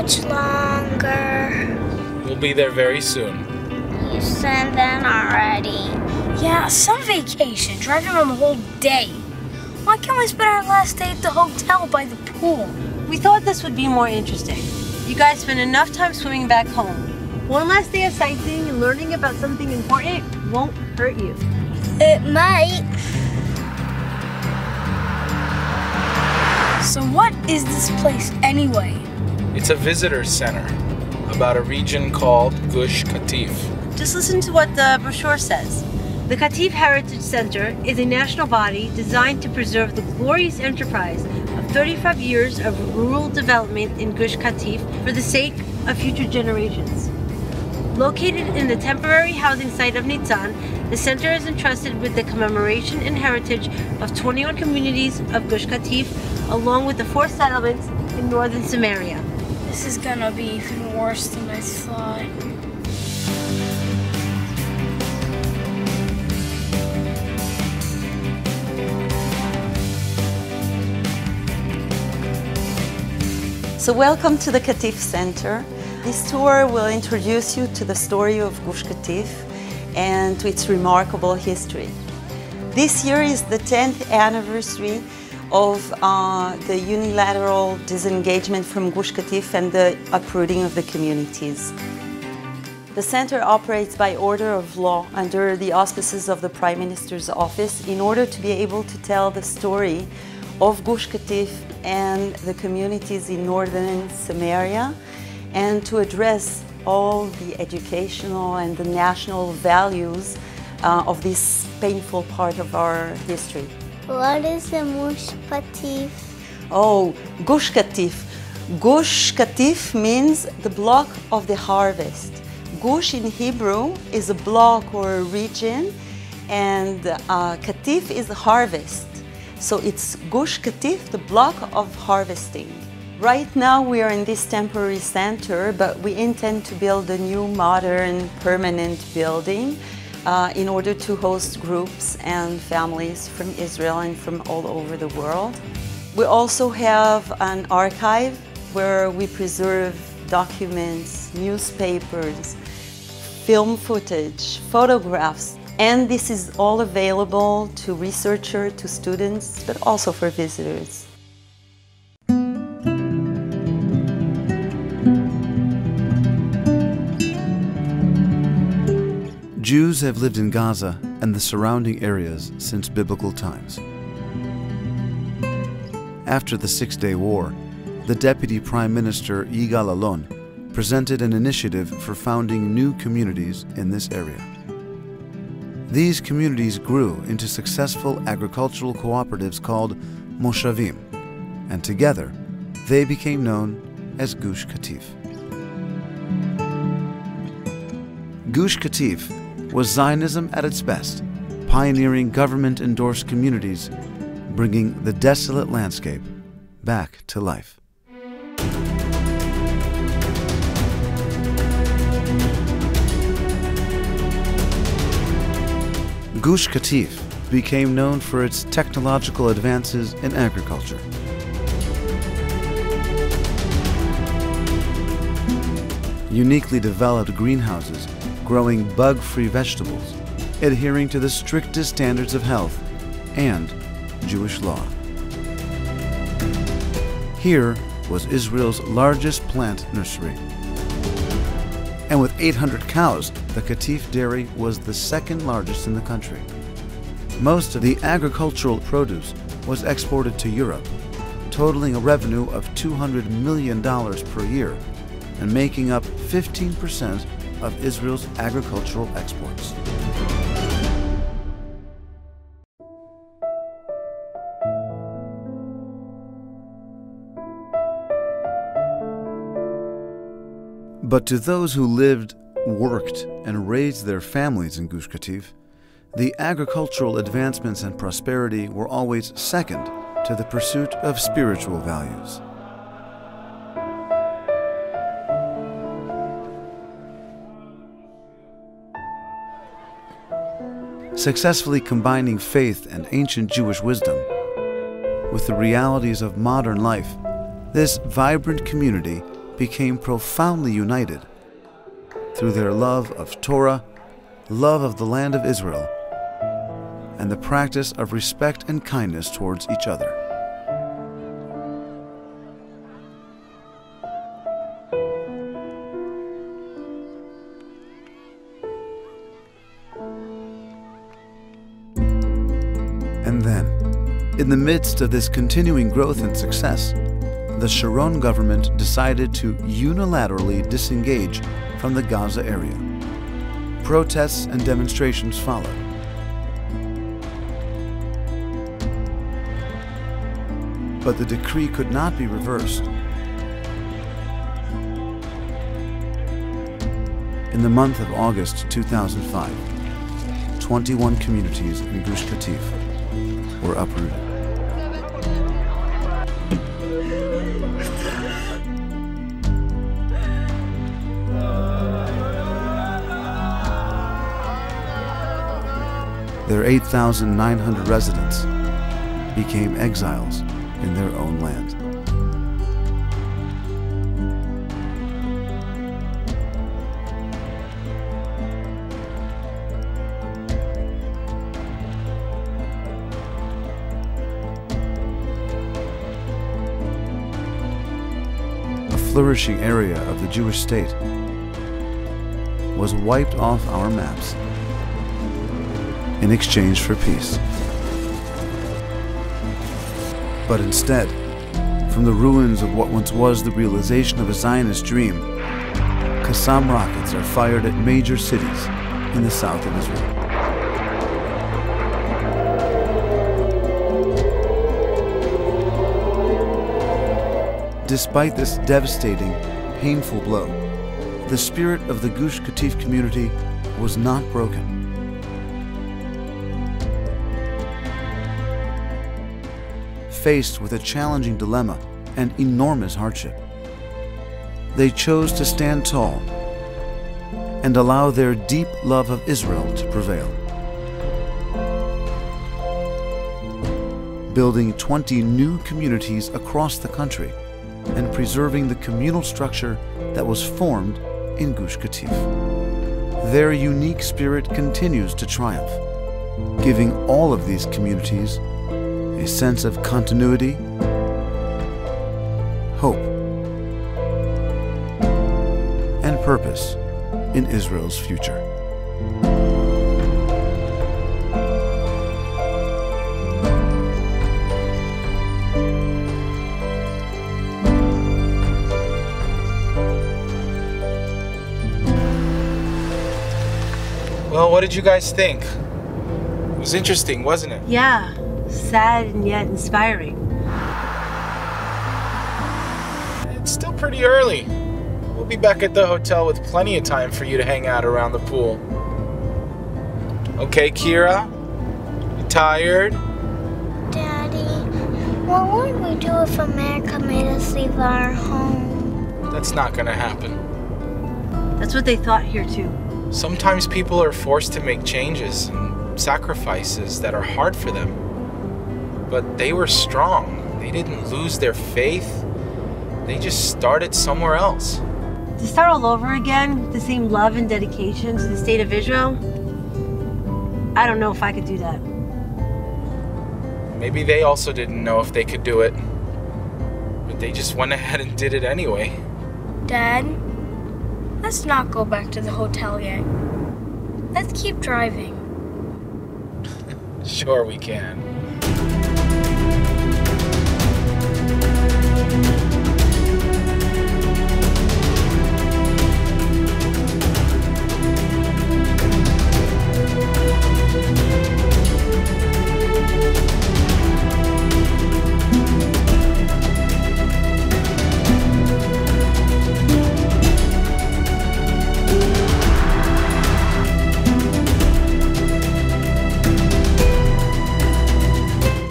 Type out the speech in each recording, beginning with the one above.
much longer? We'll be there very soon. You said that already. Yeah, some vacation, driving around the whole day. Why can't we spend our last day at the hotel by the pool? We thought this would be more interesting. You guys spent enough time swimming back home. One last day of sightseeing and learning about something important won't hurt you. It might. So what is this place anyway? It's a visitor center about a region called Gush Katif. Just listen to what the brochure says. The Katif Heritage Center is a national body designed to preserve the glorious enterprise of 35 years of rural development in Gush Katif for the sake of future generations. Located in the temporary housing site of Nitzan, the center is entrusted with the commemoration and heritage of 21 communities of Gush Katif, along with the 4 settlements in northern Samaria. This is gonna be even worse than I thought. So welcome to the Katif Center. This tour will introduce you to the story of Gush Katif and to its remarkable history. This year is the 10th anniversary of the unilateral disengagement from Gush Katif and the uprooting of the communities. The center operates by order of law under the auspices of the Prime Minister's office in order to be able to tell the story of Gush Katif and the communities in northern Samaria, and to address all the educational and the national values of this painful part of our history. What is the Gush Katif? Oh, Gush Katif. Gush Katif means the block of the harvest. Gush in Hebrew is a block or a region, and Katif is harvest. So it's Gush Katif, the block of harvesting. Right now we are in this temporary center, but we intend to build a new modern permanent building in order to host groups and families from Israel and from all over the world. We also have an archive where we preserve documents, newspapers, film footage, photographs. And this is all available to researchers, to students, but also for visitors. Jews have lived in Gaza and the surrounding areas since biblical times. After the Six-Day War, the Deputy Prime Minister Yigal Allon presented an initiative for founding new communities in this area. These communities grew into successful agricultural cooperatives called Moshavim, and together they became known as Gush Katif. Gush Katif was Zionism at its best, pioneering government-endorsed communities, bringing the desolate landscape back to life. Gush Katif became known for its technological advances in agriculture. Uniquely developed greenhouses growing bug-free vegetables, adhering to the strictest standards of health and Jewish law. Here was Israel's largest plant nursery. And with 800 cows, the Katif dairy was the second largest in the country. Most of the agricultural produce was exported to Europe, totaling a revenue of $200 million per year and making up 15% of Israel's agricultural exports. But to those who lived, worked, and raised their families in Gush Katif, the agricultural advancements and prosperity were always second to the pursuit of spiritual values. Successfully combining faith and ancient Jewish wisdom with the realities of modern life, this vibrant community became profoundly united through their love of Torah, love of the land of Israel, and the practice of respect and kindness towards each other. And then, in the midst of this continuing growth and success, the Sharon government decided to unilaterally disengage from the Gaza area. Protests and demonstrations followed. But the decree could not be reversed. In the month of August 2005, 21 communities in Gush Katif were uprooted. Their 8,900 residents became exiles in their own land. A flourishing area of the Jewish state was wiped off our maps in exchange for peace. But instead, from the ruins of what once was the realization of a Zionist dream, Qassam rockets are fired at major cities in the south of Israel. Despite this devastating, painful blow, the spirit of the Gush Katif community was not broken. Faced with a challenging dilemma and enormous hardship, they chose to stand tall and allow their deep love of Israel to prevail. Building 20 new communities across the country and preserving the communal structure that was formed in Gush Katif. Their unique spirit continues to triumph, giving all of these communities a sense of continuity, hope, and purpose in Israel's future. Well, what did you guys think? It was interesting, wasn't it? Yeah, sad and yet inspiring. It's still pretty early. We'll be back at the hotel with plenty of time for you to hang out around the pool. Okay, Kira? You tired? Daddy, what would we do if America made us leave our home? That's not gonna happen. That's what they thought here too. Sometimes people are forced to make changes and sacrifices that are hard for them. But they were strong. They didn't lose their faith. They just started somewhere else. To start all over again with the same love and dedication to the state of Israel, I don't know if I could do that. Maybe they also didn't know if they could do it. But they just went ahead and did it anyway. Dad, let's not go back to the hotel yet. Let's keep driving. Sure we can.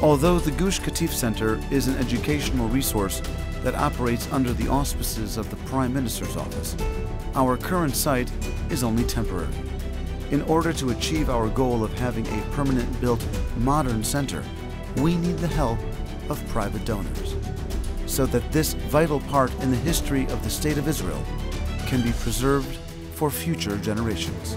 Although the Gush Katif Center is an educational resource that operates under the auspices of the Prime Minister's office, our current site is only temporary. In order to achieve our goal of having a permanent built modern center, we need the help of private donors. so that this vital part in the history of the State of Israel can be preserved for future generations.